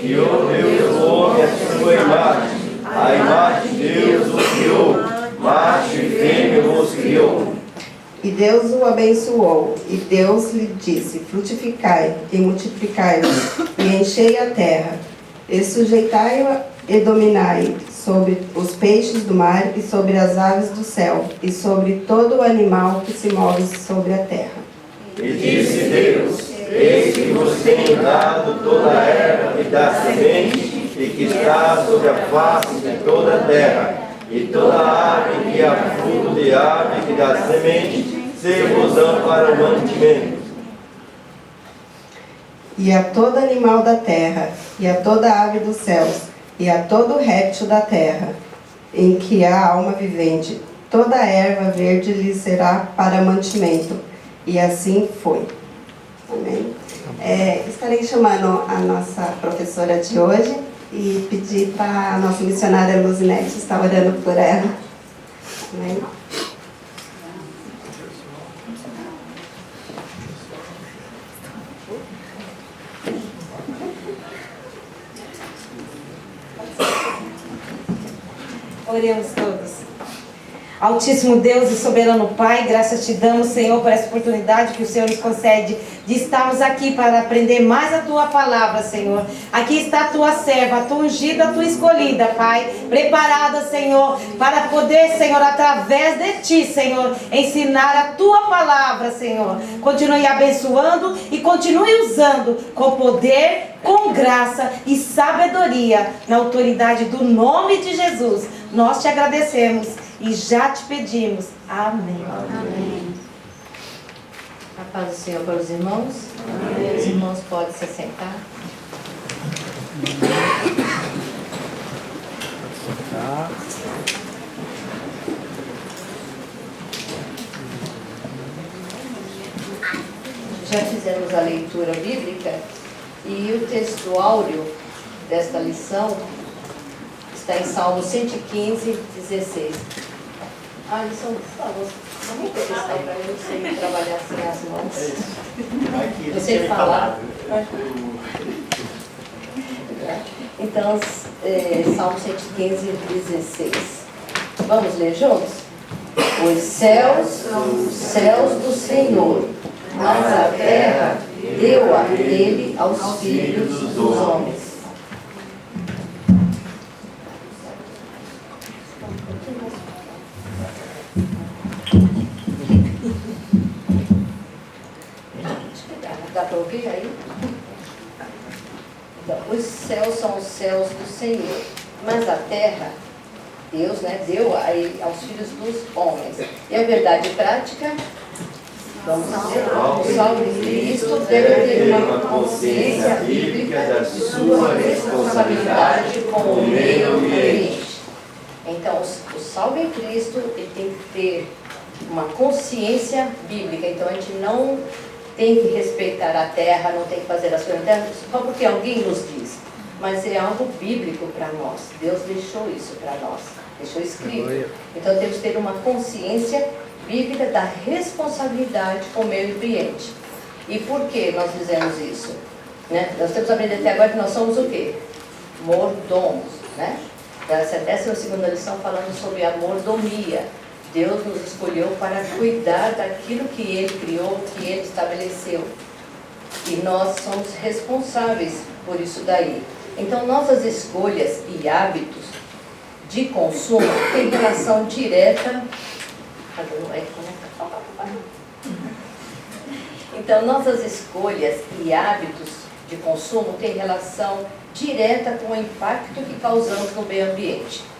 criou Deus o homem à sua imagem. A imagem de Deus o criou, macho e fêmea os criou. E Deus o abençoou, e Deus lhe disse: frutificai e multiplicai-vos, e enchei a terra, e sujeitai-a e dominai sobre os peixes do mar, e sobre as aves do céu, e sobre todo o animal que se move sobre a terra. E disse Deus: eis que vos tenho dado toda a erva que dá semente, e que está sobre a face de toda a terra, e toda a ave que há fruto de ave que dá semente, ser-vos-ão para o mantimento. E a todo animal da terra, e a toda ave dos céus, e a todo réptil da terra, em que há alma vivente, toda a erva verde lhe será para mantimento. E assim foi. Amém. Estarei chamando a nossa professora de hoje e pedir para a nossa missionária Luzinete estar orando por ela. Amém. Oremos todos. Altíssimo Deus e soberano Pai, graças te damos, Senhor, por essa oportunidade que o Senhor nos concede de estarmos aqui para aprender mais a Tua palavra, Senhor. Aqui está a Tua serva, a Tua ungida, a Tua escolhida, Pai, preparada, Senhor, para poder, Senhor, através de Ti, Senhor, ensinar a Tua palavra, Senhor. Continue abençoando e continue usando com poder, com graça e sabedoria, na autoridade do nome de Jesus. Nós te agradecemos e já te pedimos. Amém. Amém. A paz do Senhor para os irmãos. Amém. Os irmãos podem se sentar. Já fizemos a leitura bíblica e o texto áureo desta lição está em Salmo 115, 16. Alisson, por favor, vamos emprestar para eu, não sei trabalhar sem as mãos. Eu sei falar. Então, Salmo 115, 16. Vamos ler juntos? Os céus são os céus do Senhor, mas a terra deu a ele aos filhos dos homens. Dá para ouvir aí? Então, os céus são os céus do Senhor, mas a terra, Deus, deu a ele, aos filhos dos homens. E a verdade prática, vamos dizer, o salvo de Cristo deve ter uma consciência bíblica da sua responsabilidade com o meio ambiente. Então, o salvo em Cristo ele tem que ter uma consciência bíblica. Então, a gente não tem que respeitar a terra, não tem que fazer as coisas da terra, só porque alguém nos diz. Mas é algo bíblico para nós. Deus deixou isso para nós, deixou escrito. Então temos que ter uma consciência bíblica da responsabilidade com o meio ambiente. E por que nós dizemos isso? Nós temos aprendido até agora que nós somos o quê? Mordomos. Essa é a 12ª lição falando sobre a mordomia. Deus nos escolheu para cuidar daquilo que Ele criou, que Ele estabeleceu. E nós somos responsáveis por isso daí. Então, nossas escolhas e hábitos de consumo têm relação direta... Então, nossas escolhas e hábitos de consumo têm relação direta com o impacto que causamos no meio ambiente.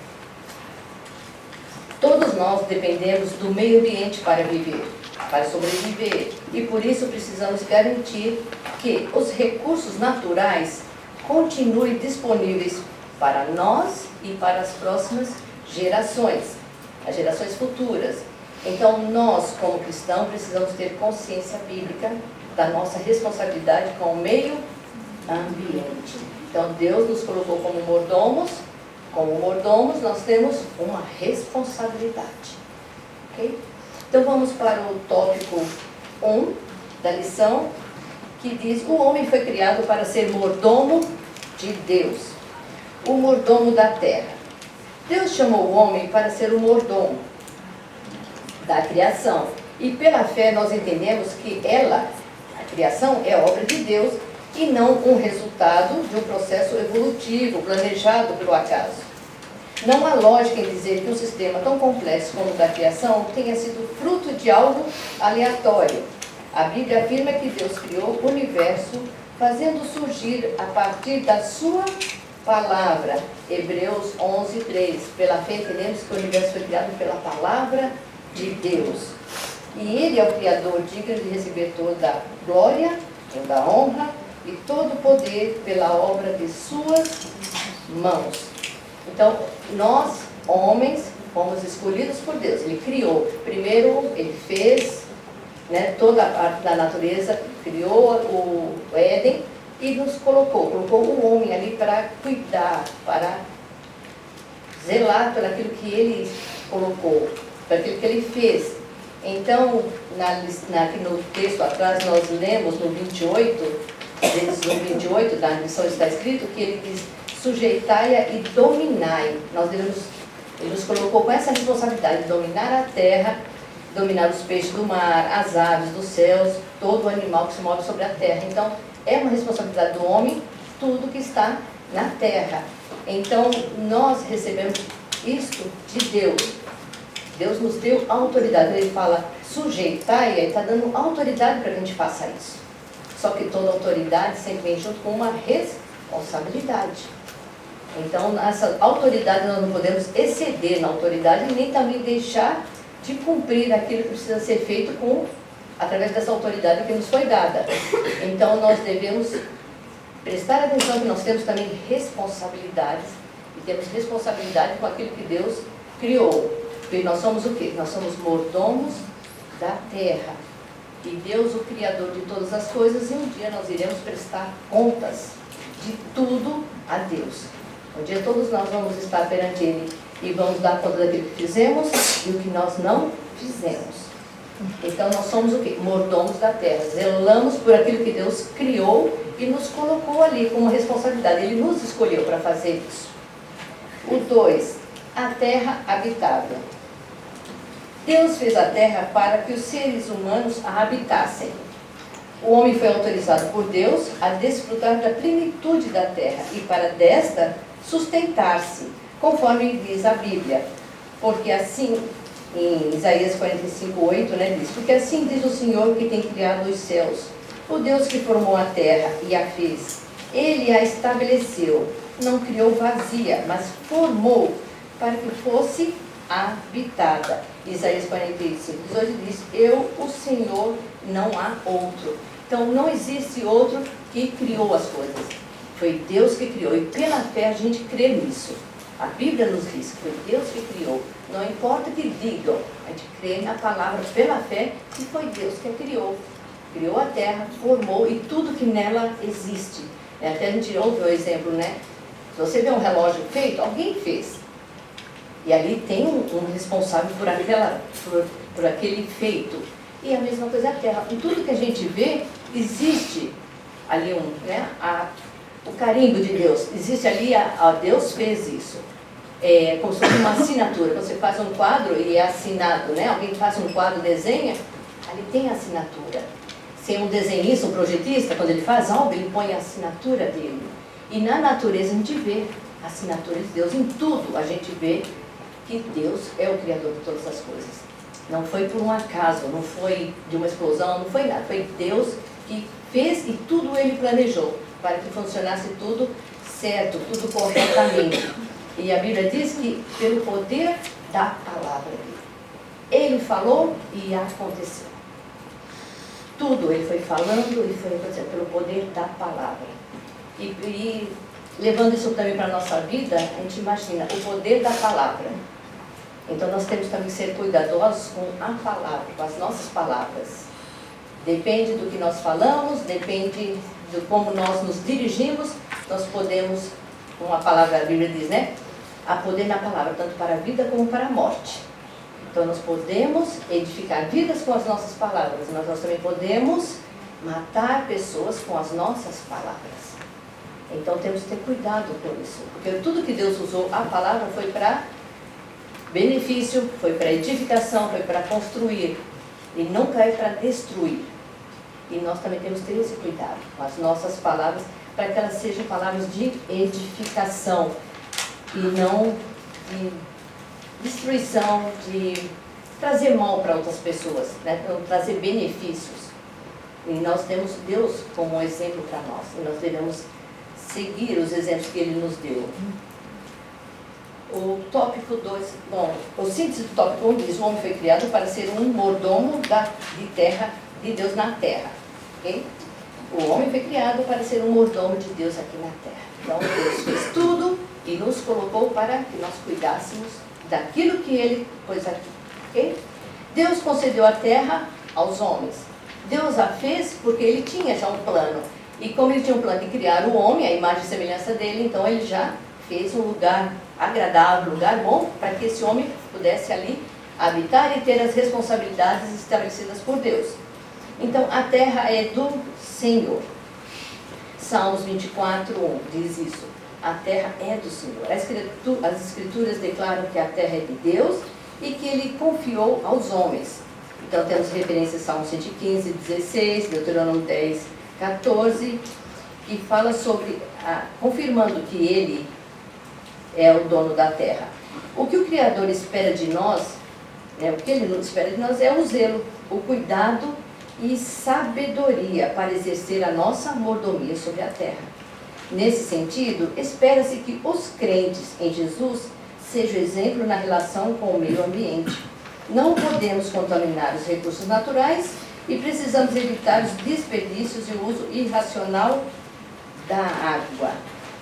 Todos nós dependemos do meio ambiente para viver, para sobreviver. E por isso precisamos garantir que os recursos naturais continuem disponíveis para nós e para as próximas gerações, as gerações futuras. Então nós, como cristãos, precisamos ter consciência bíblica da nossa responsabilidade com o meio ambiente. Então Deus nos colocou como mordomos. Como mordomos, nós temos uma responsabilidade. Ok? Então vamos para o tópico 1 da lição, que diz: o homem foi criado para ser mordomo de Deus, o mordomo da terra. Deus chamou o homem para ser o mordomo da criação. E pela fé nós entendemos que a criação, é obra de Deus e não um resultado de um processo evolutivo, planejado pelo acaso. Não há lógica em dizer que um sistema tão complexo como o da criação tenha sido fruto de algo aleatório. A Bíblia afirma que Deus criou o universo, fazendo surgir a partir da sua palavra. Hebreus 11:3. Pela fé entendemos que o universo foi criado pela palavra de Deus. E Ele é o Criador, digno de receber toda a glória, toda a honra e todo o poder pela obra de suas mãos. Então, nós, homens, fomos escolhidos por Deus. Ele criou. Primeiro, Ele fez, né, toda a parte da natureza, criou o Éden e nos colocou o homem ali para cuidar, para zelar por aquilo que Ele colocou, por aquilo que Ele fez. Então, aqui no texto atrás, nós lemos no 28, no 28 da lição está escrito que Ele diz: sujeitai-a e dominai. Ele nos colocou com essa responsabilidade de dominar a terra, dominar os peixes do mar, as aves dos céus, todo o animal que se move sobre a terra. Então, é uma responsabilidade do homem, tudo que está na terra. Então, nós recebemos isto de Deus. Deus nos deu autoridade. Ele fala sujeitai, ele está dando autoridade para que a gente faça isso. Só que toda autoridade sempre vem junto com uma responsabilidade. Então, essa autoridade nós não podemos exceder na autoridade e nem também deixar de cumprir aquilo que precisa ser feito através dessa autoridade que nos foi dada. Então, nós devemos prestar atenção que nós temos também responsabilidades e temos responsabilidade com aquilo que Deus criou. Porque nós somos o quê? Nós somos mordomos da terra. E Deus, o Criador de todas as coisas, e um dia nós iremos prestar contas de tudo a Deus. Um dia todos nós vamos estar perante Ele e vamos dar conta daquilo que fizemos e o que nós não fizemos. Então nós somos o quê? Mordomos da terra. Zelamos por aquilo que Deus criou e nos colocou ali com uma responsabilidade. Ele nos escolheu para fazer isso. O 2, a terra habitável. Deus fez a terra para que os seres humanos a habitassem. O homem foi autorizado por Deus a desfrutar da plenitude da terra e para desta sustentar-se, conforme diz a Bíblia. Porque assim, em Isaías 45:8, né, diz: porque assim diz o Senhor que tem criado os céus, o Deus que formou a terra e a fez. Ele a estabeleceu, não criou vazia, mas formou para que fosse habitada. Isaías 45:18 diz: eu, o Senhor, não há outro. Então não existe outro que criou as coisas. Foi Deus que criou. E pela fé a gente crê nisso. A Bíblia nos diz que foi Deus que criou. Não importa o que digam, a gente crê na palavra pela fé que foi Deus que a criou. Criou a terra, formou e tudo que nela existe. Até a gente ouve o exemplo, né? Se você vê um relógio feito, alguém fez. E ali tem um responsável por aquele feito. E a mesma coisa é a terra. Em tudo que a gente vê, existe ali o carimbo de Deus. Existe ali, Deus fez isso. É como se fosse uma assinatura. Quando você faz um quadro e é assinado, né? Alguém faz um quadro, desenha, ali tem a assinatura. Se é um desenhista, um projetista, quando ele faz algo, ele põe a assinatura dele. E na natureza a gente vê a assinatura de Deus. Em tudo a gente vê que Deus é o Criador de todas as coisas. Não foi por um acaso, não foi de uma explosão, não foi nada. Foi Deus que fez e tudo Ele planejou para que funcionasse tudo certo, tudo corretamente. E a Bíblia diz que pelo poder da palavra dele. Ele falou e aconteceu. Tudo Ele foi falando e foi acontecendo pelo poder da palavra. E levando isso também para a nossa vida, a gente imagina o poder da palavra. Então nós temos também que ser cuidadosos com a palavra, com as nossas palavras. Depende do que nós falamos, depende de como nós nos dirigimos, nós podemos, como a palavra da Bíblia diz, né? Há poder na palavra, tanto para a vida como para a morte. Então nós podemos edificar vidas com as nossas palavras, mas nós também podemos matar pessoas com as nossas palavras. Então temos que ter cuidado com isso, porque tudo que Deus usou, a palavra foi para benefício, foi para edificação, foi para construir, e nunca é para destruir. E nós também temos que ter esse cuidado com as nossas palavras, para que elas sejam palavras de edificação e não de destruição, de trazer mal para outras pessoas, né? Não trazer benefícios. E nós temos Deus como exemplo para nós, e nós devemos seguir os exemplos que Ele nos deu. O tópico 2, bom, o síntese do tópico 1 diz: o homem foi criado para ser um mordomo de Deus na terra. Okay? O homem foi criado para ser um mordomo de Deus aqui na terra. Então Deus fez tudo e nos colocou para que nós cuidássemos daquilo que Ele pôs aqui. Okay? Deus concedeu a terra aos homens. Deus a fez porque Ele tinha já um plano. E como Ele tinha um plano de criar o homem, a imagem e semelhança dele, então Ele já fez um lugar agradável, um lugar bom, para que esse homem pudesse ali habitar e ter as responsabilidades estabelecidas por Deus. Então, a terra é do Senhor. Salmos 24, 1 diz isso. A terra é do Senhor. As Escrituras declaram que a terra é de Deus e que Ele confiou aos homens. Então, temos referência a Salmo 115, 16, Deuteronômio 10, 14, que fala sobre, confirmando que Ele é o dono da terra. O que o Criador espera de nós, o que Ele espera de nós é o zelo, o cuidado e sabedoria para exercer a nossa mordomia sobre a terra. Nesse sentido, espera-se que os crentes em Jesus sejam exemplo na relação com o meio ambiente. Não podemos contaminar os recursos naturais e precisamos evitar os desperdícios e o uso irracional da água.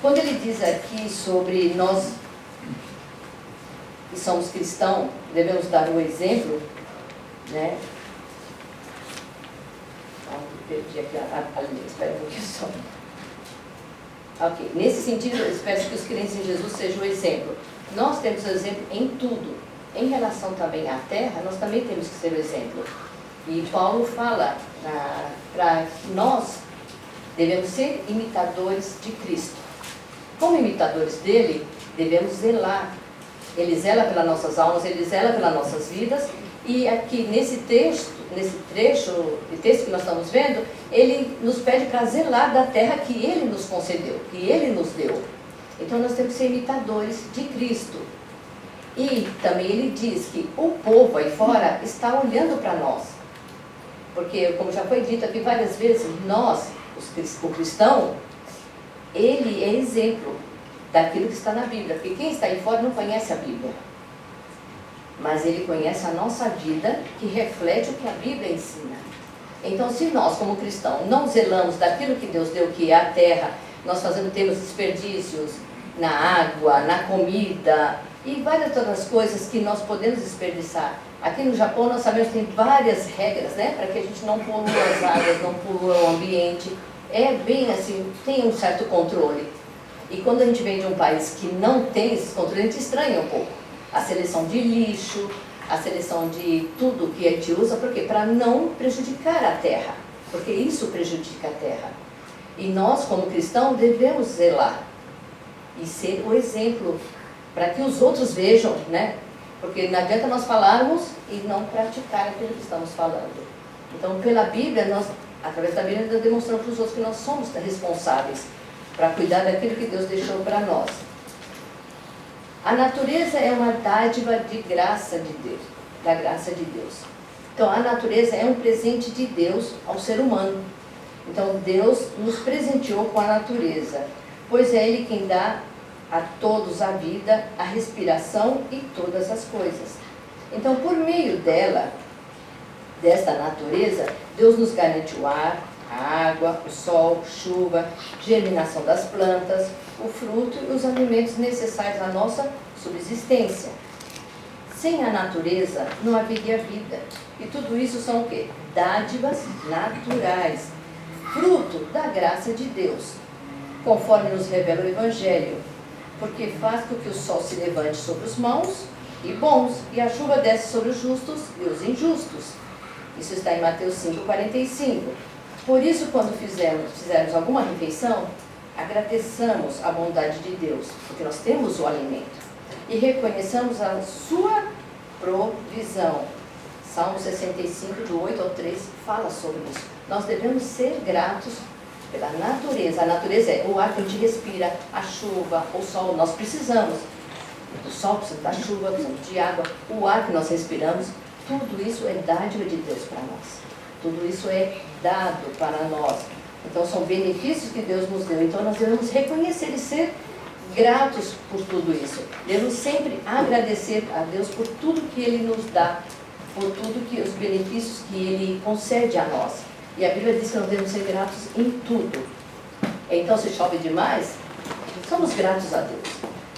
Quando ele diz aqui sobre nós que somos cristãos, devemos dar o exemplo, né? Perdi aqui a linha, espera um pouquinho só. Ok, nesse sentido, espero que os crentes em Jesus sejam o exemplo. Nós temos o exemplo em tudo. Em relação também à terra, nós também temos que ser o exemplo. E Paulo fala para que nós devemos ser imitadores de Cristo. Como imitadores dele, devemos zelar. Ele zela pelas nossas almas, ele zela pelas nossas vidas. E aqui nesse trecho que nós estamos vendo, ele nos pede para zelar da terra que ele nos concedeu, que ele nos deu. Então nós temos que ser imitadores de Cristo. E também ele diz que o povo aí fora está olhando para nós. Porque, como já foi dito aqui várias vezes, nós, o cristão, ele é exemplo daquilo que está na Bíblia. Porque quem está aí fora não conhece a Bíblia. Mas ele conhece a nossa vida, que reflete o que a Bíblia ensina. Então, se nós, como cristãos, não zelamos daquilo que Deus deu, que é a terra, nós temos desperdícios na água, na comida e várias outras coisas que nós podemos desperdiçar. Aqui no Japão, nós sabemos que tem várias regras, né, para que a gente não polua as águas, não polua o ambiente. É bem assim, tem um certo controle. E quando a gente vem de um país que não tem esses controles, a gente estranha um pouco. A seleção de lixo, a seleção de tudo que a gente usa, por quê? Para não prejudicar a terra, porque isso prejudica a terra. E nós, como cristãos, devemos zelar e ser o exemplo para que os outros vejam, né? Porque não adianta nós falarmos e não praticar aquilo que estamos falando. Então, pela Bíblia, nós, através da Bíblia, nós demonstramos para os outros que nós somos responsáveis para cuidar daquilo que Deus deixou para nós. A natureza é uma dádiva de graça de Deus, da graça de Deus. Então, a natureza é um presente de Deus ao ser humano. Então, Deus nos presenteou com a natureza, pois é Ele quem dá a todos a vida, a respiração e todas as coisas. Então, por meio desta natureza, Deus nos garante o ar, a água, o sol, chuva, germinação das plantas, o fruto e os alimentos necessários à nossa subsistência. Sem a natureza não haveria vida. E tudo isso são o quê? Dádivas naturais, fruto da graça de Deus, conforme nos revela o Evangelho, porque faz com que o sol se levante sobre os maus e bons, e a chuva desce sobre os justos e os injustos. Isso está em Mateus 5,45. Por isso, quando fizermos alguma refeição, agradeçamos a bondade de Deus, porque nós temos o alimento, e reconheçamos a sua provisão. Salmo 65, do 8 ao 13, fala sobre isso. Nós devemos ser gratos pela natureza. A natureza é o ar que a gente respira, a chuva, o sol. Nós precisamos do sol, precisamos da chuva, precisamos de água, o ar que nós respiramos. Tudo isso é dádiva de Deus para nós. Tudo isso é dado para nós. Então são benefícios que Deus nos deu. Então nós devemos reconhecer e ser gratos por tudo isso. Devemos sempre agradecer a Deus por tudo que Ele nos dá, por tudo que os benefícios que Ele concede a nós. E a Bíblia diz que nós devemos ser gratos em tudo. Então se chove demais, somos gratos a Deus.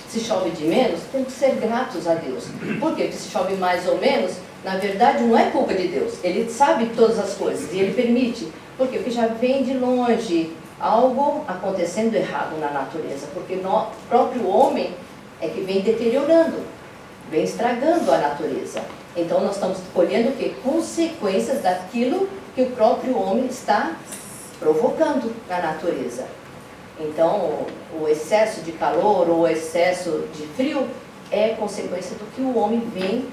Se chove de menos, temos que ser gratos a Deus. Por quê? Porque se chove mais ou menos, na verdade não é culpa de Deus. Ele sabe todas as coisas e Ele permite. Por quê? Porque já vem de longe algo acontecendo errado na natureza. Porque o próprio homem é que vem deteriorando, vem estragando a natureza. Então nós estamos colhendo o quê? Consequências daquilo que o próprio homem está provocando na natureza. Então o excesso de calor ou o excesso de frio é consequência do que o homem vem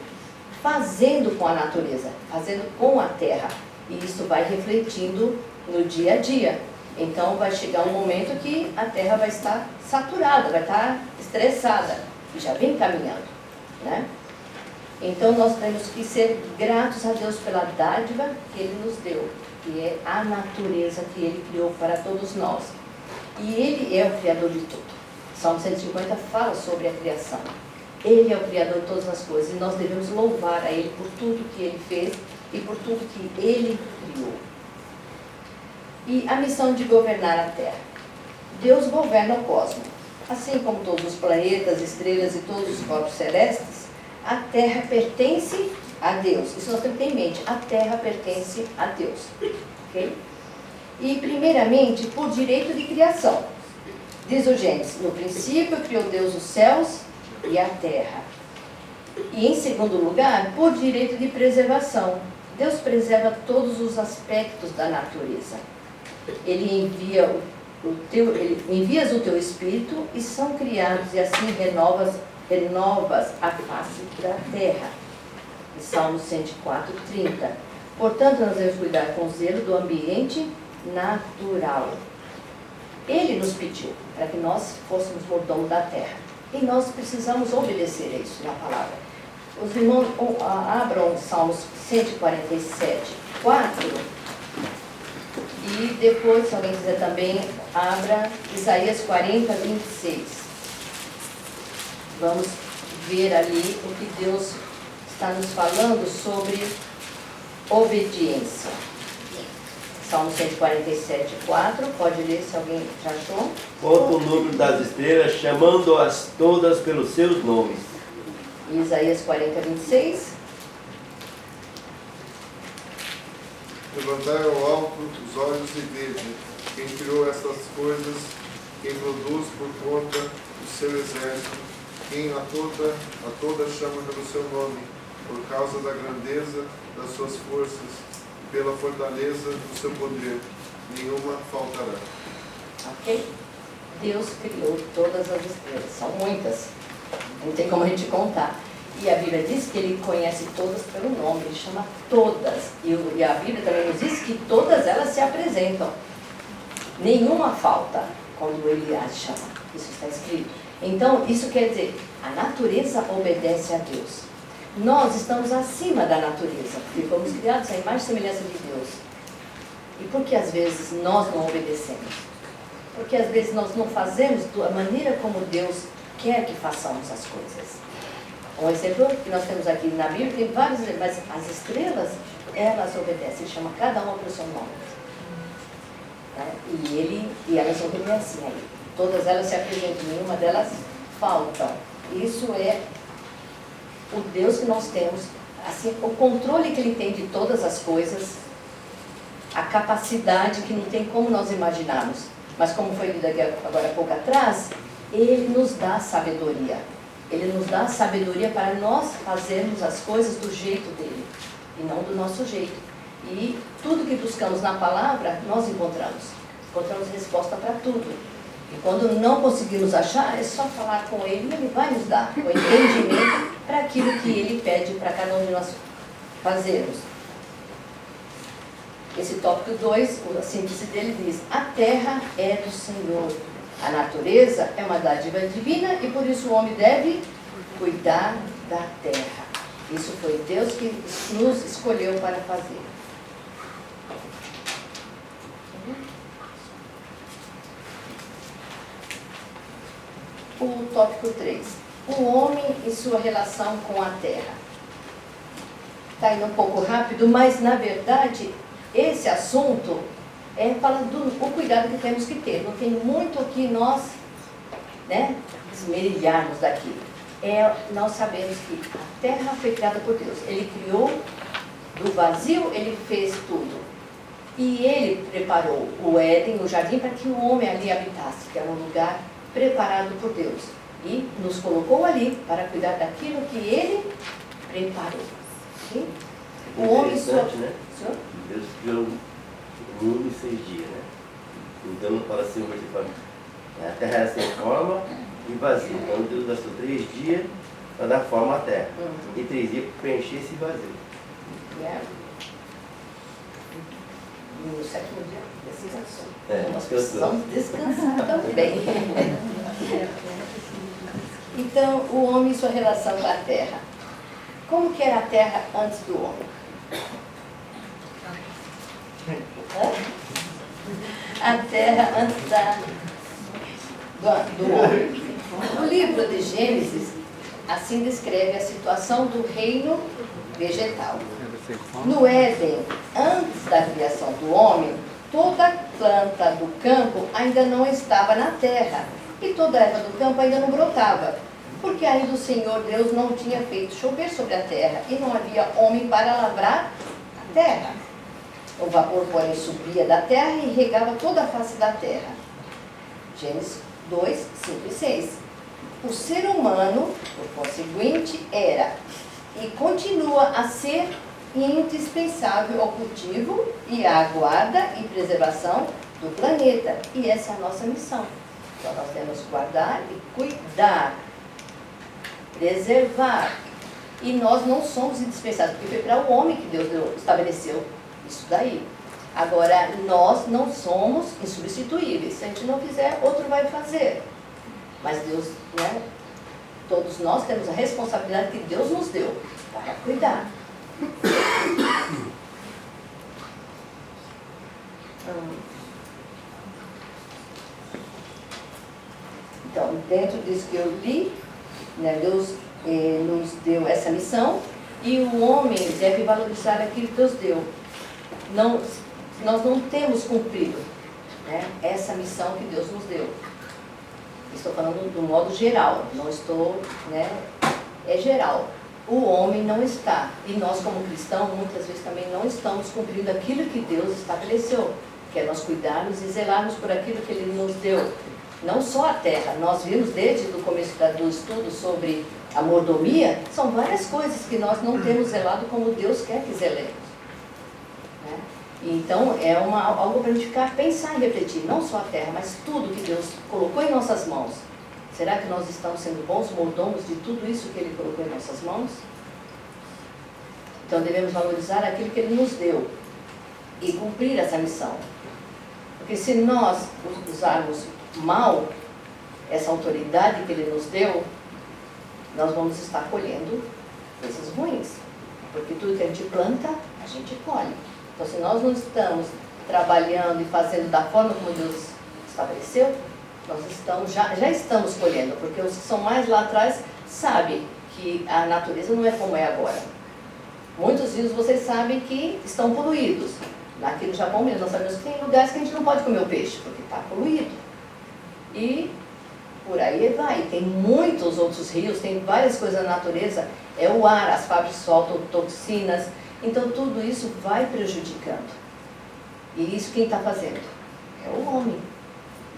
fazendo com a natureza, fazendo com a terra. E isso vai refletindo no dia a dia. Então vai chegar um momento que a terra vai estar saturada, vai estar estressada, e já vem caminhando, né? Então nós temos que ser gratos a Deus pela dádiva que Ele nos deu, que é a natureza que Ele criou para todos nós. E Ele é o Criador de tudo. Salmo 150 fala sobre a criação. Ele é o Criador de todas as coisas e nós devemos louvar a Ele por tudo que Ele fez e por tudo que Ele criou. E a missão de governar a Terra. Deus governa o cosmos. Assim como todos os planetas, estrelas e todos os corpos celestes, a Terra pertence a Deus. Isso nós temos que ter em mente. A Terra pertence a Deus. Okay? E, primeiramente, por direito de criação. Diz o Gênesis, no princípio criou Deus os céus e a terra. E, em segundo lugar, por direito de preservação. Deus preserva todos os aspectos da natureza. Ele envias o teu Espírito e são criados, e assim renovas a face da terra. Salmo 104, 30. Portanto, nós devemos cuidar com zelo do ambiente natural. Ele nos pediu para que nós fôssemos mordomos da terra. E nós precisamos obedecer a isso na palavra. Os irmãos abram Salmos 147, 4. E depois, se alguém quiser também, abra Isaías 40, 26. Vamos ver ali o que Deus está nos falando sobre obediência. Salmo 147, 4. Pode ler se alguém já achou. Conta o número das estrelas, chamando-as todas pelos seus nomes. Isaías 40, 26. Levantai ao alto os olhos e vede quem criou estas coisas, quem produz por conta do seu exército, quem a toda chama pelo seu nome, por causa da grandeza das suas forças, e pela fortaleza do seu poder, nenhuma faltará. Ok? Deus criou todas as estrelas, são muitas, não tem como a gente contar. E a Bíblia diz que Ele conhece todas pelo nome, Ele chama todas. E a Bíblia também nos diz que todas elas se apresentam. Nenhuma falta quando Ele as chama. Isso está escrito. Então, isso quer dizer, a natureza obedece a Deus. Nós estamos acima da natureza, porque fomos criados à imagem e semelhança de Deus. E por que às vezes nós não obedecemos? Porque às vezes nós não fazemos da maneira como Deus quer que façamos as coisas. Um exemplo que nós temos aqui na Bíblia, tem vários, mas as estrelas, elas obedecem, ele chama cada uma pelo seu nome. Né? E elas obedecem aí. Todas elas se apresentam, nenhuma delas faltam. Isso é o Deus que nós temos, assim, o controle que Ele tem de todas as coisas, a capacidade que não tem como nós imaginarmos. Mas como foi dito aqui agora há pouco atrás, Ele nos dá sabedoria. Ele nos dá sabedoria para nós fazermos as coisas do jeito dele e não do nosso jeito. E tudo que buscamos na palavra, nós encontramos. Encontramos resposta para tudo. E quando não conseguimos achar, é só falar com Ele e Ele vai nos dar o entendimento para aquilo que Ele pede para cada um de nós fazermos. Esse tópico 2, a síntese dele diz: a terra é do Senhor. A natureza é uma dádiva divina e por isso o homem deve cuidar da terra. Isso foi Deus que nos escolheu para fazer. O tópico 3. O homem e sua relação com a terra. Está indo um pouco rápido, mas na verdade esse assunto fala do cuidado que temos que ter. Não tem muito o que nós esmerilharmos daqui. Nós sabemos que a terra foi criada por Deus. Ele criou do vazio, Ele fez tudo. E Ele preparou o Éden, o jardim, para que o homem ali habitasse, que era um lugar preparado por Deus. E nos colocou ali para cuidar daquilo que Ele preparou. Okay? O homem só... né? Deus criou o mundo em 6 dias, né? Então não fala assim, a terra era sem forma e vazia. Então Deus gastou 3 dias para dar forma à terra. E 3 dias para preencher esse vazio. E no 7º dia, descansou. Nós descansou. precisamos descansar também. Então, o homem e sua relação com a terra. Como que era a terra antes do homem? A terra antes do homem. No livro de Gênesis, assim descreve a situação do reino vegetal. No Éden, antes da criação do homem, toda planta do campo ainda não estava na terra e toda erva do campo ainda não brotava, porque ainda o Senhor Deus não tinha feito chover sobre a terra e não havia homem para lavrar a terra. O vapor, porém, subia da terra e regava toda a face da terra. Gênesis 2, 5 e 6. O ser humano, por conseguinte, era e continua a ser indispensável ao cultivo e à guarda e preservação do planeta. E essa é a nossa missão. Então nós temos que guardar e cuidar, preservar. E nós não somos indispensáveis, porque foi para o homem que Deus estabeleceu isso daí. Agora, nós não somos insubstituíveis. Se a gente não fizer, outro vai fazer. Mas Deus, todos nós temos a responsabilidade que Deus nos deu para cuidar. Então, dentro disso que eu li, Deus nos deu essa missão e o homem deve valorizar aquilo que Deus deu. Nós não temos cumprido essa missão que Deus nos deu. Estou falando do modo geral, não estou, é geral. O homem não está, e nós como cristãos muitas vezes também não estamos cumprindo aquilo que Deus estabeleceu, que é nós cuidarmos e zelarmos por aquilo que Ele nos deu. Não só a terra, nós vimos desde o começo do estudo sobre a mordomia, são várias coisas que nós não temos zelado como Deus quer que zelemos. Então é algo para a gente pensar e refletir, não só a terra, mas tudo que Deus colocou em nossas mãos. Será que nós estamos sendo bons mordomos de tudo isso que Ele colocou em nossas mãos? Então devemos valorizar aquilo que Ele nos deu e cumprir essa missão. Porque se nós usarmos mal essa autoridade que Ele nos deu, nós vamos estar colhendo coisas ruins. Porque tudo que a gente planta, a gente colhe. Então se nós não estamos trabalhando e fazendo da forma como Deus estabeleceu, nós já estamos colhendo, porque os que são mais lá atrás sabem que a natureza não é como é agora. Muitos rios vocês sabem que estão poluídos. Aqui no Japão mesmo, nós sabemos que tem lugares que a gente não pode comer o peixe, porque está poluído. E por aí vai. Tem muitos outros rios, tem várias coisas na natureza. É o ar, as fábricas soltam toxinas. Então tudo isso vai prejudicando. E isso quem está fazendo? É o homem.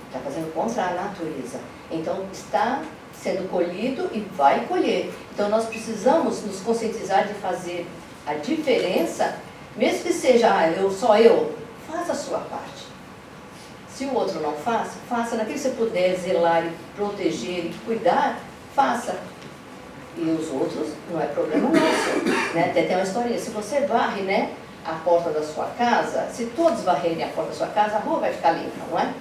Está fazendo contra a natureza. Então está sendo colhido e vai colher. Então nós precisamos nos conscientizar de fazer a diferença, mesmo que seja só eu, faça a sua parte. Se o outro não faz, faça. Naquilo que você puder zelar e proteger e cuidar, faça. E os outros, não é problema nosso. Né? Até tem uma historinha. Se você varre, né, a porta da sua casa, se todos varrerem a porta da sua casa, a rua vai ficar limpa, não é?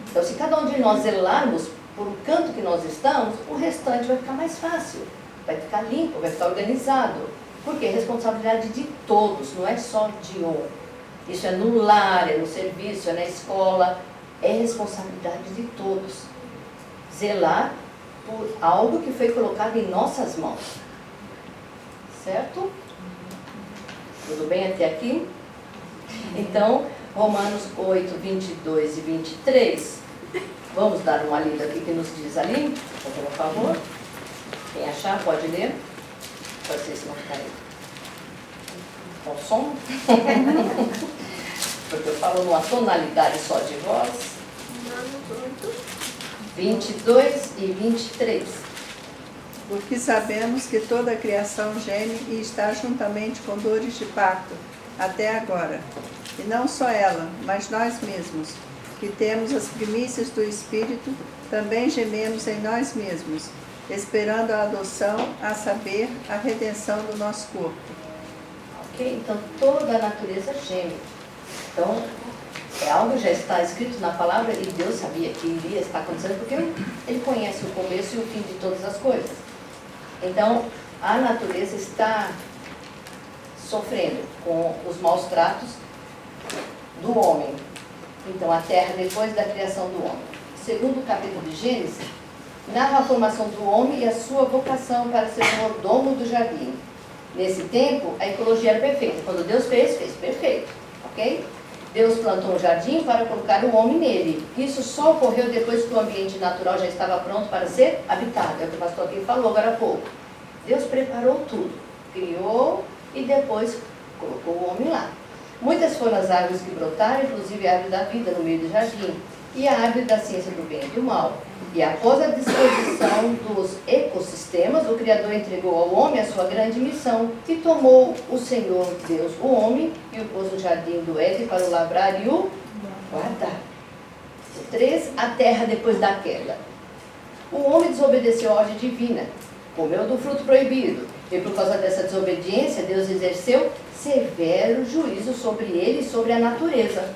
Então, se cada um de nós zelarmos por o canto que nós estamos, o restante vai ficar mais fácil. Vai ficar limpo, vai ficar organizado. Porque é responsabilidade de todos, não é só de um. Isso é no lar, é no serviço, é na escola. É responsabilidade de todos. Zelar por algo que foi colocado em nossas mãos. Certo? Tudo bem até aqui? Então, Romanos 8, 22 e 23. Vamos dar uma lida aqui que nos diz ali, por favor. Quem achar, pode ler. Pode ser, se não ficar aí. Com som. Porque eu falo numa tonalidade só de voz. 22 e 23. Porque sabemos que toda a criação geme e está juntamente com dores de parto, até agora. E não só ela, mas nós mesmos, que temos as primícias do Espírito, também gememos em nós mesmos, esperando a adoção, a saber, a redenção do nosso corpo. Ok? Então, toda a natureza geme. Então, é algo que já está escrito na palavra e Deus sabia que iria estar acontecendo, porque Ele conhece o começo e o fim de todas as coisas. Então, a natureza está sofrendo com os maus tratos do homem. Então, a terra depois da criação do homem. Segundo o capítulo de Gênesis, narra a formação do homem e a sua vocação para ser mordomo do jardim. Nesse tempo, a ecologia era perfeita. Quando Deus fez perfeito. Ok? Deus plantou um jardim para colocar o homem nele. Isso só ocorreu depois que o ambiente natural já estava pronto para ser habitado. É o que o pastor aqui falou agora há pouco. Deus preparou tudo. Criou e depois colocou o homem lá. Muitas foram as árvores que brotaram, inclusive a árvore da vida no meio do jardim. E a árvore da ciência do bem e do mal. E após a disposição dos ecossistemas, o Criador entregou ao homem a sua grande missão, e tomou o Senhor Deus, o homem, e o pôs no jardim do Éden para o lavrar e o guardar. 3. A terra depois da queda. O homem desobedeceu a ordem divina, comeu do fruto proibido, e por causa dessa desobediência, Deus exerceu severo juízo sobre ele e sobre a natureza.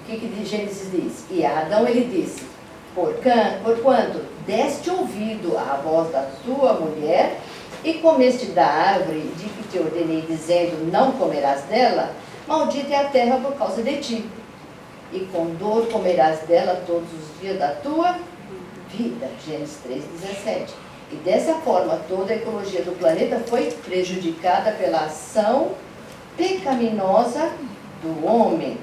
O que Gênesis diz? E a Adão ele disse: porquanto deste ouvido à voz da tua mulher e comeste da árvore de que te ordenei, dizendo, não comerás dela, maldita é a terra por causa de ti. E com dor comerás dela todos os dias da tua vida. Gênesis 3:17. E dessa forma, toda a ecologia do planeta foi prejudicada pela ação pecaminosa do homem.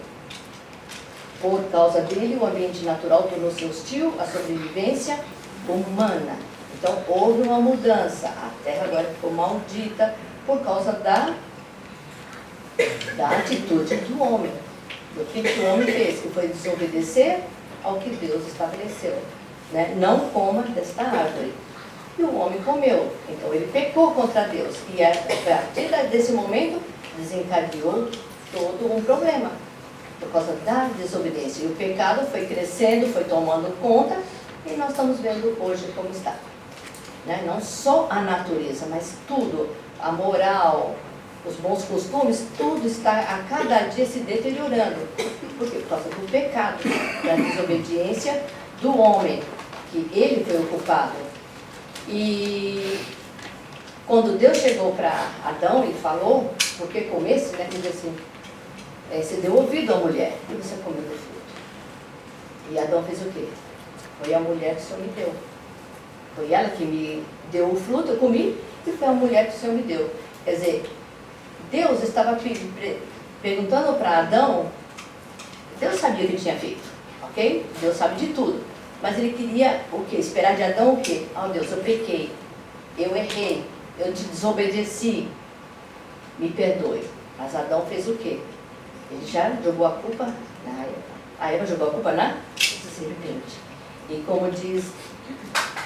Por causa dele, o ambiente natural tornou-se hostil à sobrevivência humana. Então, houve uma mudança. A terra agora ficou maldita por causa da atitude do homem. O que o homem fez? Que foi desobedecer ao que Deus estabeleceu. Né? Não coma desta árvore. E o homem comeu. Então, ele pecou contra Deus. E a partir desse momento, desencadeou todo um problema. Por causa da desobediência. E o pecado foi crescendo, foi tomando conta, e nós estamos vendo hoje como está. Né? Não só a natureza, mas tudo, a moral, os bons costumes, tudo está a cada dia se deteriorando. Por quê? Por causa do pecado, da desobediência do homem, que ele foi o culpado. E quando Deus chegou para Adão e falou, porque comesse, né? Ele disse assim, você deu ouvido à mulher e você comeu do fruto. E Adão fez o quê? Foi a mulher que o Senhor me deu. Foi ela que me deu o fruto, eu comi, e foi a mulher que o Senhor me deu. Quer dizer, Deus estava perguntando para Adão, Deus sabia o que ele tinha feito, ok? Deus sabe de tudo. Mas ele queria o quê? Esperar de Adão o quê? Oh Deus, eu pequei, eu errei, eu te desobedeci, me perdoe. Mas Adão fez o quê? Ele já jogou a culpa na Eva. A Eva jogou a culpa na serpente. E como diz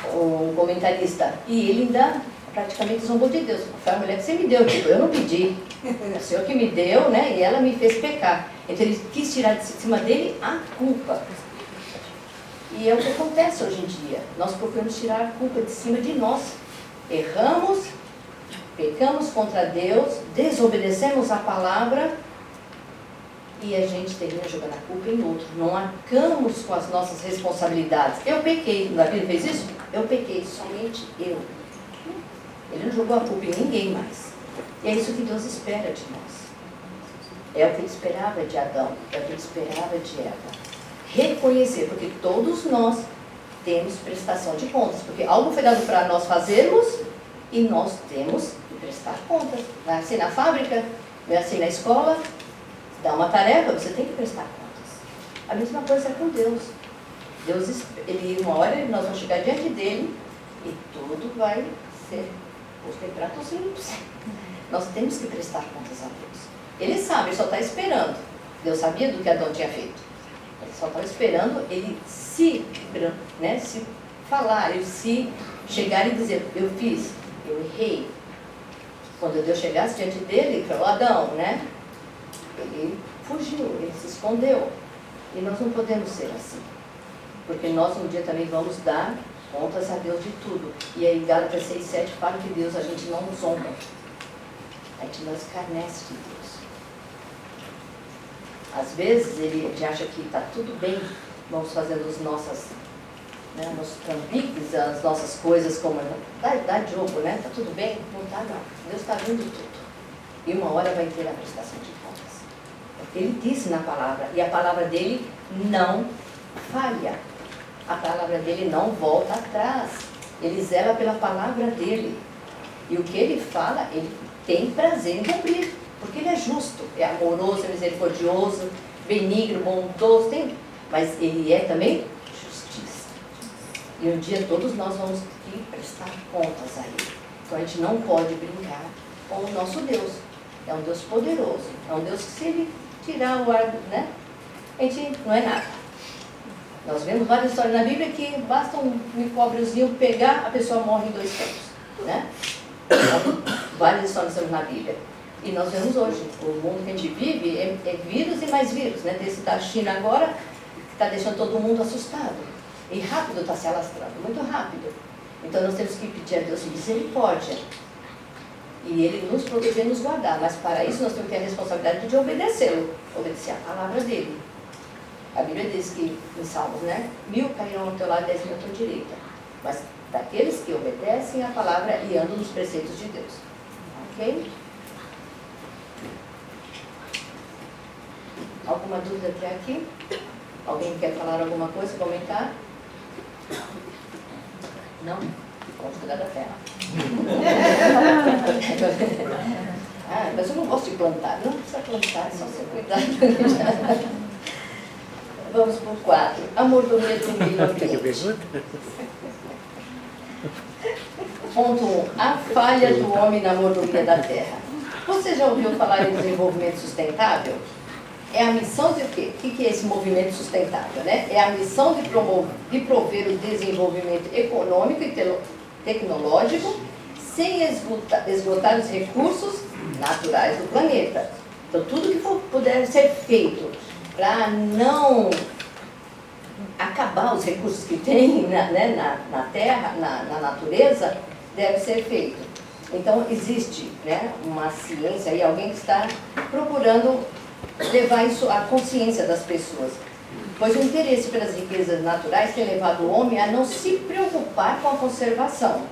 o comentarista, e ele ainda praticamente zombou de Deus. Foi a mulher que você me deu, tipo, eu não pedi. É o Senhor que me deu, né? E ela me fez pecar. Então ele quis tirar de cima dele a culpa. E é o que acontece hoje em dia. Nós procuramos tirar a culpa de cima de nós. Erramos, pecamos contra Deus, desobedecemos a palavra e a gente termina jogando a culpa em outro. Não arcamos com as nossas responsabilidades. Eu pequei. Davi fez isso? Eu pequei, somente eu. Ele não jogou a culpa em ninguém mais. E é isso que Deus espera de nós. É o que ele esperava de Adão, é o que ele esperava de Eva. Reconhecer, porque todos nós temos prestação de contas. Porque algo foi dado para nós fazermos e nós temos que prestar contas. Não é assim na fábrica, não é assim na escola. Dá uma tarefa, você tem que prestar contas. A mesma coisa é com Deus. Deus, uma hora nós vamos chegar diante dele e tudo vai ser posto em pratos limpos. Nós temos que prestar contas a Deus. Ele sabe, ele só está esperando. Deus sabia do que Adão tinha feito. Ele só estava esperando ele se falar, ele se chegar e dizer, eu fiz, eu errei. Quando Deus chegasse diante dele, ele falou, Adão, né? Ele fugiu, ele se escondeu. E nós não podemos ser assim. Porque nós um dia também vamos dar contas a Deus de tudo. E aí Gálatas 6:7 fala que Deus, a gente não zomba. A gente não escarnece de Deus. Às vezes ele acha que está tudo bem, vamos fazendo os nossos trambiques, as nossas coisas como dá jogo, né? Está tudo bem? Não está não. Deus está vendo tudo. E uma hora vai ter a prestação de contas. Porque ele disse na palavra, e a palavra dele não falha. A palavra dele não volta atrás. Ele zela pela palavra dele. E o que ele fala, ele tem prazer em cumprir. Porque ele é justo, é amoroso, é misericordioso, benigno, bondoso, mas ele é também justiça. E um dia todos nós vamos ter que prestar contas a ele. Então a gente não pode brincar com o nosso Deus. É um Deus poderoso, é um Deus que se ele tirar o ar, né? A gente não é nada. Nós vemos várias histórias na Bíblia que basta um micróbiozinho pegar, a pessoa morre em 2 tempos, né? Várias histórias na Bíblia. E nós vemos hoje, o mundo que a gente vive é vírus e mais vírus, né? Tem esse da China agora, que está deixando todo mundo assustado. E rápido está se alastrando, muito rápido. Então nós temos que pedir a Deus misericórdia. E Ele nos proteger e nos guardar. Mas para isso nós temos que ter a responsabilidade de obedecê-lo, obedecer a palavra dele. A Bíblia diz que, em Salmos, né? 1000 cairão ao teu lado, 10.000 à tua direita. Mas daqueles que obedecem a palavra e andam nos preceitos de Deus. Ok? Alguma dúvida até aqui? Alguém quer falar alguma coisa, comentar? Não? Vamos cuidar da terra. Mas eu não gosto de plantar. Não precisa plantar, é só você cuidar. Vamos para o 4. A mordomia do meio ambiente. Ponto 1. A falha do homem na mordomia da terra. Você já ouviu falar em desenvolvimento sustentável? É a missão de o quê? O que é esse movimento sustentável, né? É a missão de prover o desenvolvimento econômico e tecnológico sem esgotar os recursos naturais do planeta. Então, tudo que puder ser feito para não acabar os recursos que tem na terra, na natureza, deve ser feito. Então, existe, né, uma ciência e alguém que está procurando levar isso à consciência das pessoas. Pois o interesse pelas riquezas naturais tem levado o homem a não se preocupar com a conservação.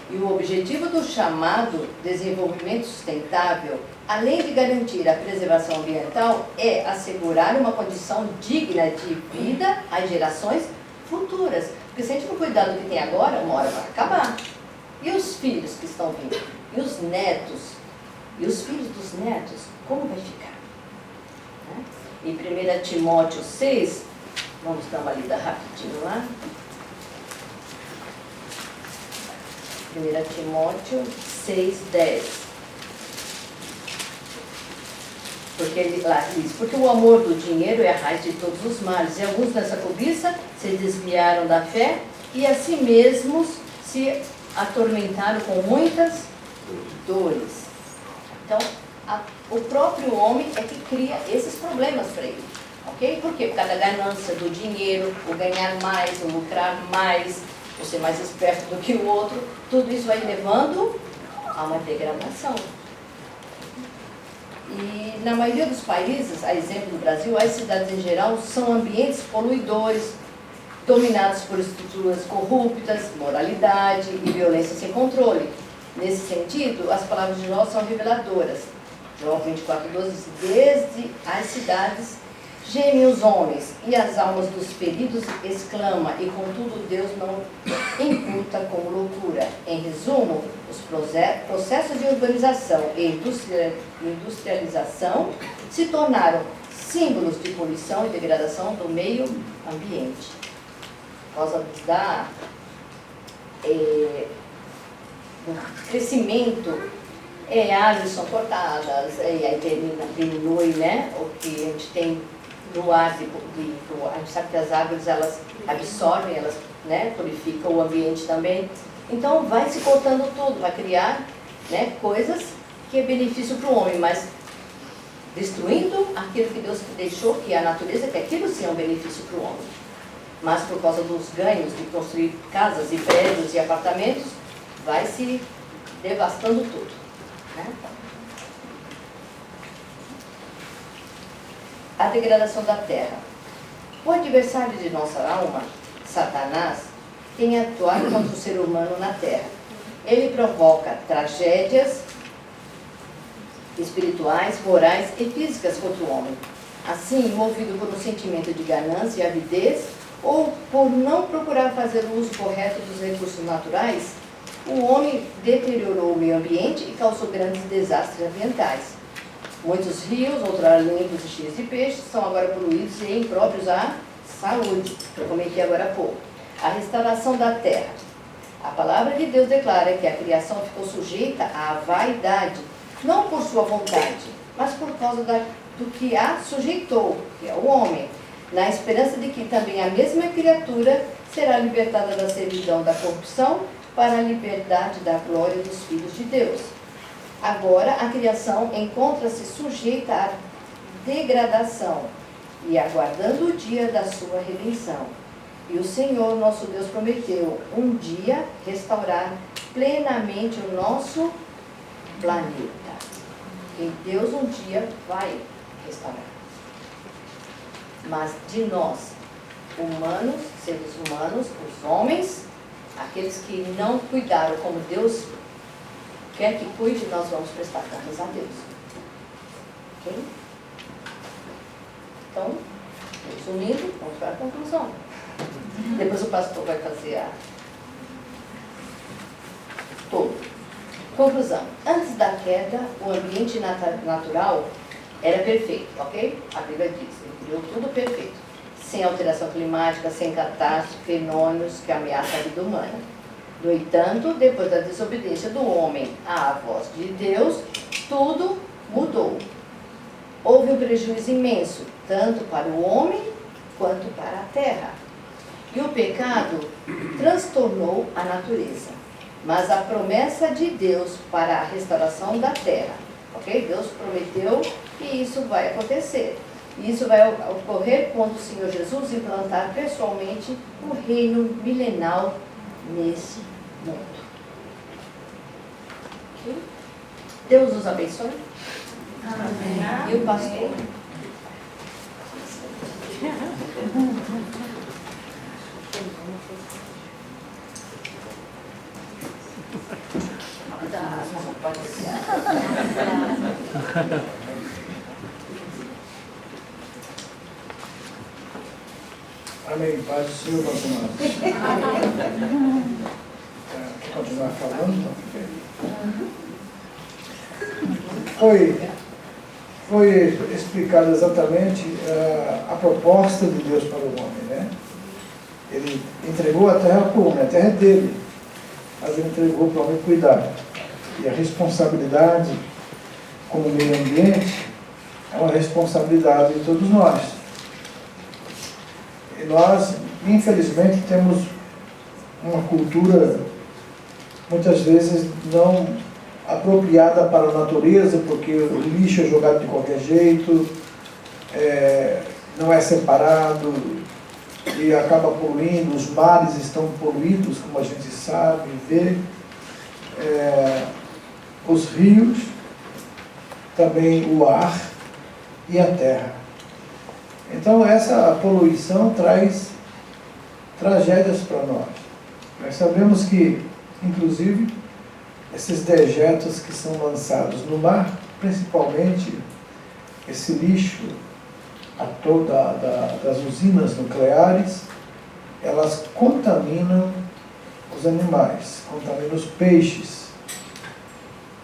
E o objetivo do chamado desenvolvimento sustentável, além de garantir a preservação ambiental, é assegurar uma condição digna de vida às gerações futuras. Porque se a gente não cuidar do que tem agora, uma hora vai acabar. E os filhos que estão vindo? E os netos? E os filhos dos netos? Como vai ficar? Em 1 Timóteo 6, vamos dar uma lida rapidinho lá. 1 Timóteo 6:10. Porque ele lá diz, porque o amor do dinheiro é a raiz de todos os males, e alguns nessa cobiça se desviaram da fé e a si mesmos se atormentaram com muitas dores. Então, o próprio homem é que cria esses problemas para ele. Ok? Por quê? Por causa da ganância, do dinheiro, o ganhar mais, o lucrar mais, o ser mais esperto do que o outro. Tudo isso vai levando a uma degradação. E na maioria dos países, a exemplo do Brasil, as cidades em geral são ambientes poluidores, dominados por estruturas corruptas, moralidade e violência sem controle. Nesse sentido, as palavras de Jó são reveladoras. Jó 24:12 diz: desde as cidades gemem os homens, e as almas dos feridos exclama, e contudo Deus não imputa como loucura. Em resumo, os processos de urbanização e industrialização se tornaram símbolos de poluição e degradação do meio ambiente. Por causa do crescimento, árvores são cortadas, e aí diminui, né, o que a gente tem no ar, a gente sabe que as árvores elas absorvem, elas, né, purificam o ambiente também. Então vai se cortando tudo, vai criar, né, coisas que é benefício para o homem, mas destruindo aquilo que Deus deixou, que é a natureza, que aquilo sim é um benefício para o homem. Mas por causa dos ganhos de construir casas e prédios e apartamentos, vai se devastando tudo, né? A degradação da terra. O adversário de nossa alma, Satanás, tem atuado contra o ser humano na terra. Ele provoca tragédias espirituais, morais e físicas contra o homem. Assim, movido por um sentimento de ganância e avidez, ou por não procurar fazer o uso correto dos recursos naturais, o homem deteriorou o meio ambiente e causou grandes desastres ambientais. Muitos rios, outrora limpos e cheios de peixes, são agora poluídos e impróprios à saúde, que eu comentei agora há pouco. A restauração da terra. A palavra de Deus declara que a criação ficou sujeita à vaidade, não por sua vontade, mas por causa do que a sujeitou, que é o homem, na esperança de que também a mesma criatura será libertada da servidão da corrupção para a liberdade da glória dos filhos de Deus. Agora, a criação encontra-se sujeita à degradação e aguardando o dia da sua redenção. E o Senhor, nosso Deus, prometeu um dia restaurar plenamente o nosso planeta. E Deus um dia vai restaurar. Mas de nós, humanos, seres humanos, os homens, aqueles que não cuidaram como Deus quer que cuide, nós vamos prestar contas a Deus. Ok? Então, resumindo, vamos para a conclusão. Depois o pastor vai fazer todo. Conclusão. Antes da queda, o ambiente natural era perfeito, ok? A Bíblia diz, ele criou tudo perfeito. Sem alteração climática, sem catástrofe, fenômenos que ameaçam a vida humana. No entanto, depois da desobediência do homem à voz de Deus, tudo mudou. Houve um prejuízo imenso, tanto para o homem quanto para a terra. E o pecado transtornou a natureza. Mas a promessa de Deus para a restauração da terra, ok? Deus prometeu que isso vai acontecer. E isso vai ocorrer quando o Senhor Jesus implantar pessoalmente o reino milenal nesse mundo. Okay? Deus os abençoe. Amém. E o pastor? Amém. Paz do Senhor, meus irmãos. Quer continuar falando? Foi explicado exatamente a proposta de Deus para o homem, né? Ele entregou a terra para o homem, a terra é dele, mas ele entregou para o homem cuidar. E a responsabilidade com o meio ambiente é uma responsabilidade de todos nós. E nós, infelizmente, temos uma cultura muitas vezes não apropriada para a natureza, porque o lixo é jogado de qualquer jeito, não é separado e acaba poluindo. Os mares estão poluídos, como a gente sabe, vê. Os rios, também o ar e a terra. Então essa poluição traz tragédias para nós. Nós sabemos que, inclusive, esses dejetos que são lançados no mar, principalmente esse lixo das usinas nucleares, elas contaminam os animais, contaminam os peixes.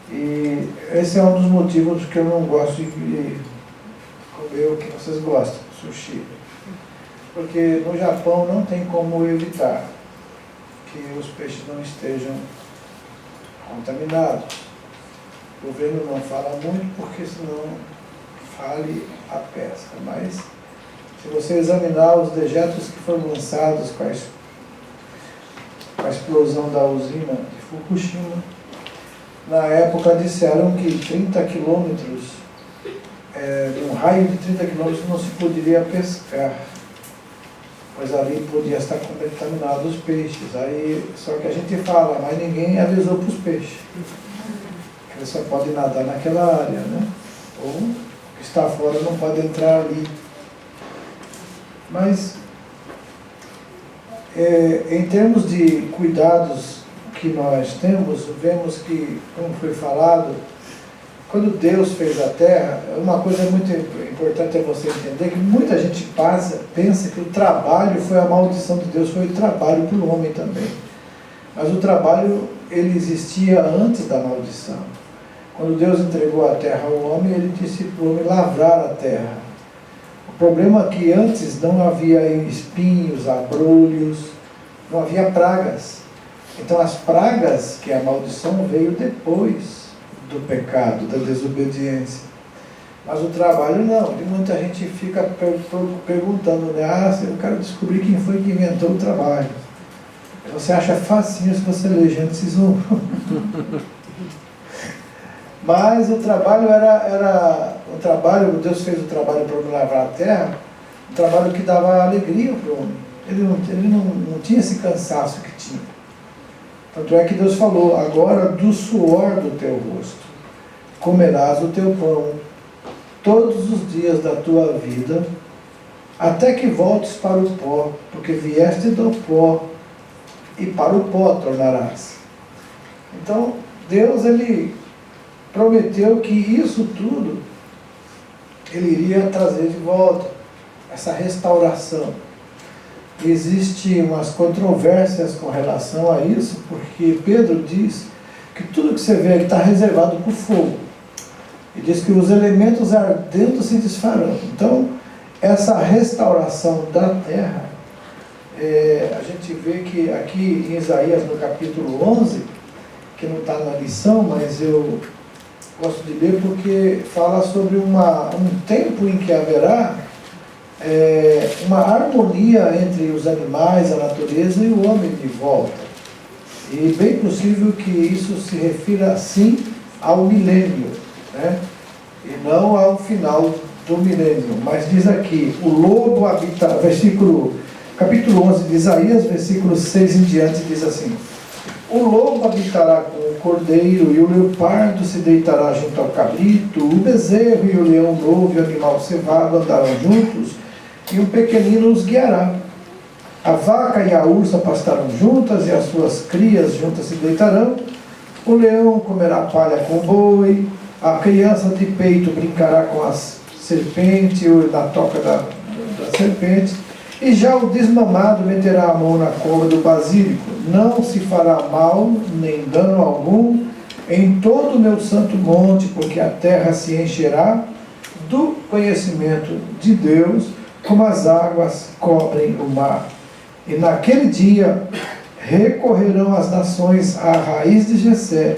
E esse é um dos motivos que eu não gosto de comer o que vocês gostam, sushi. Porque no Japão não tem como evitar que os peixes não estejam contaminados. O governo não fala muito porque senão fale a pesca. Mas se você examinar os dejetos que foram lançados com a explosão da usina de Fukushima, na época disseram que 30 quilômetros, num raio de 30 quilômetros não se poderia pescar, pois ali podia estar contaminado os peixes. Aí, só que a gente fala, mas ninguém avisou para os peixes. Eles só podem nadar naquela área, né? Ou que está fora não pode entrar ali. Mas, em termos de cuidados que nós temos, vemos que, como foi falado, quando Deus fez a terra, uma coisa muito importante é você entender que muita gente pensa que o trabalho foi a maldição de Deus, foi o trabalho para o homem também. Mas o trabalho, ele existia antes da maldição. Quando Deus entregou a terra ao homem, ele disse para o homem lavrar a terra. O problema é que antes não havia espinhos, abrolhos, não havia pragas. Então as pragas, que é a maldição, veio depois do pecado, da desobediência. Mas o trabalho não. E muita gente fica perguntando, né? Eu quero descobrir quem foi que inventou o trabalho. Você acha facinho se você ler Gênesis 1. Mas o trabalho o trabalho, Deus fez o trabalho para o homem lavrar a terra, um trabalho que dava alegria para o homem. Ele não tinha esse cansaço que tinha. Tanto é que Deus falou, agora do suor do teu rosto comerás o teu pão todos os dias da tua vida, até que voltes para o pó, porque vieste do pó, e para o pó tornarás. Então, Deus, ele prometeu que isso tudo, ele iria trazer de volta, essa restauração. Existem umas controvérsias com relação a isso, porque Pedro diz que tudo que você vê aqui está reservado para o fogo. E diz que os elementos ardendo se desfarão. Então, essa restauração da terra, a gente vê que aqui em Isaías, no capítulo 11, que não está na lição, mas eu gosto de ler porque fala sobre um tempo em que haverá uma harmonia entre os animais, a natureza e o homem de volta. E bem possível que isso se refira, sim, ao milênio, né? E não ao final do milênio. Mas diz aqui, o lobo habita, capítulo 11 de Isaías, versículo 6 em diante, diz assim: o lobo habitará com o cordeiro, e o leopardo se deitará junto ao cabrito, o bezerro e o leão novo e o animal cevado andarão juntos, e um pequenino os guiará. A vaca e a ursa pastarão juntas, e as suas crias juntas se deitarão. O leão comerá palha com o boi, a criança de peito brincará com a serpente, ou na toca da serpente, e já o desmamado meterá a mão na cova do basílico. Não se fará mal, nem dano algum, em todo o meu santo monte, porque a terra se encherá do conhecimento de Deus, como as águas cobrem o mar. E naquele dia recorrerão as nações à raiz de Jessé,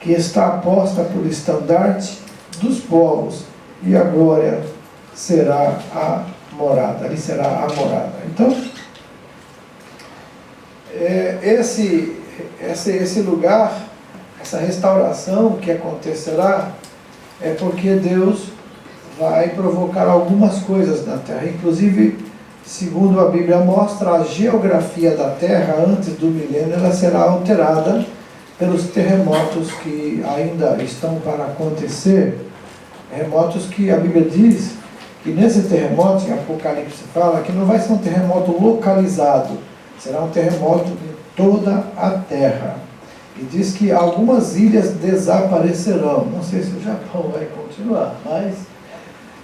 que está posta por estandarte dos povos, e a glória será a morada. Ali será a morada. Então, esse lugar, essa restauração que acontecerá, é porque Deus vai provocar algumas coisas na terra. Inclusive, segundo a Bíblia mostra, a geografia da terra antes do milênio ela será alterada pelos terremotos que ainda estão para acontecer. Terremotos que a Bíblia diz que nesse terremoto, em Apocalipse fala, que não vai ser um terremoto localizado, será um terremoto em toda a terra. E diz que algumas ilhas desaparecerão. Não sei se o Japão vai continuar, mas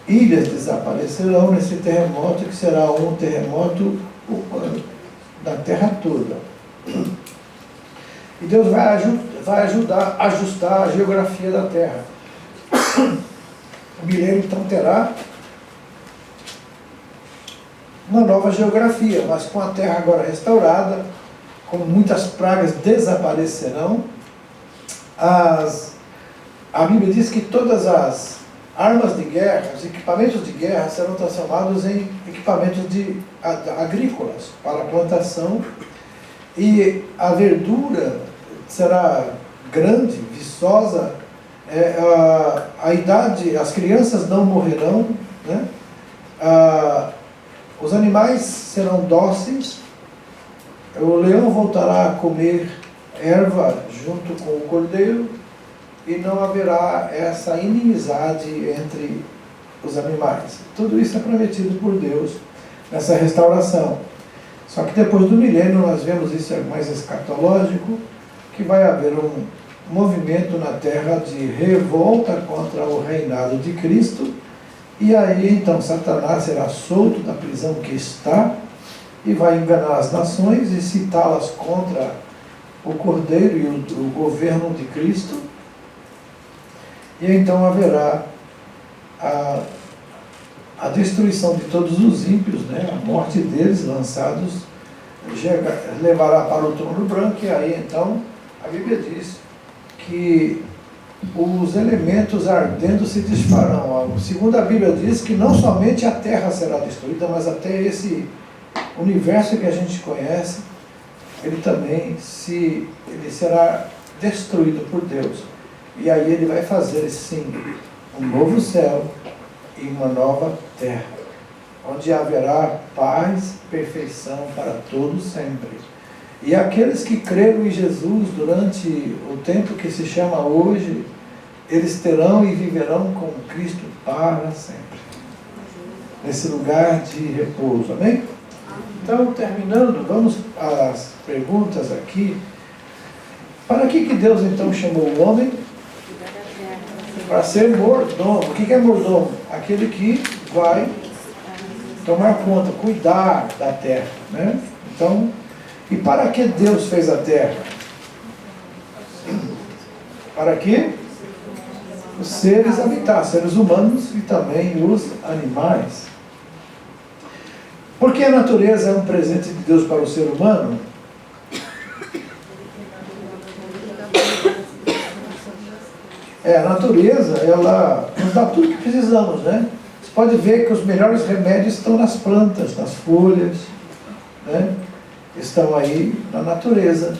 ilhas desaparecerão nesse terremoto, que será um terremoto da terra toda. E Deus vai ajudar a ajustar a geografia da terra. O milênio então terá uma nova geografia, mas com a terra agora restaurada, como muitas pragas desaparecerão. A Bíblia diz que todas as armas de guerra, os equipamentos de guerra serão transformados em equipamentos agrícolas para a plantação, e a verdura será grande, viçosa, as crianças não morrerão, né? Os animais serão dóceis, o leão voltará a comer erva junto com o cordeiro, e não haverá essa inimizade entre os animais. Tudo isso é prometido por Deus nessa restauração. Só que depois do milênio nós vemos isso mais escatológico, que vai haver um movimento na terra de revolta contra o reinado de Cristo, e aí então Satanás será solto da prisão que está e vai enganar as nações e citá-las contra o Cordeiro e o governo de Cristo. E então haverá a destruição de todos os ímpios, né? A morte deles, lançados, levará para o trono branco, e aí então a Bíblia diz que os elementos ardendo se desfarão. Segundo a Bíblia diz que não somente a terra será destruída, mas até esse universo que a gente conhece, ele também ele será destruído por Deus. E aí ele vai fazer, sim, um novo céu e uma nova terra, onde haverá paz, perfeição para todos sempre. E aqueles que creram em Jesus durante o tempo que se chama hoje, eles terão e viverão com Cristo para sempre, nesse lugar de repouso. Amém? Então, terminando, vamos às perguntas aqui. Para que Deus então chamou o homem? Para ser mordomo. O que é mordomo? Aquele que vai tomar conta, cuidar da terra, né? Então, e para que Deus fez a terra? Para que os seres habitassem, seres humanos e também os animais. Porque a natureza é um presente de Deus para o ser humano? A natureza, ela nos dá tudo que precisamos, né? Você pode ver que os melhores remédios estão nas plantas, nas folhas, né? Estão aí na natureza.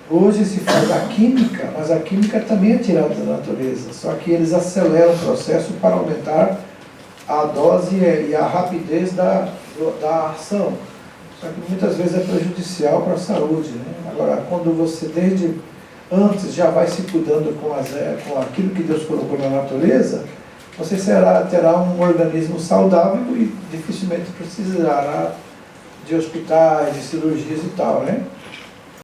Hoje se faz a química, mas a química também é tirada da natureza, só que eles aceleram o processo para aumentar a dose e a rapidez da ação. Só que muitas vezes é prejudicial para a saúde, né? Agora, quando você desde antes já vai se cuidando com aquilo que Deus colocou na natureza, você terá um organismo saudável e dificilmente precisará de hospitais, de cirurgias e tal, né?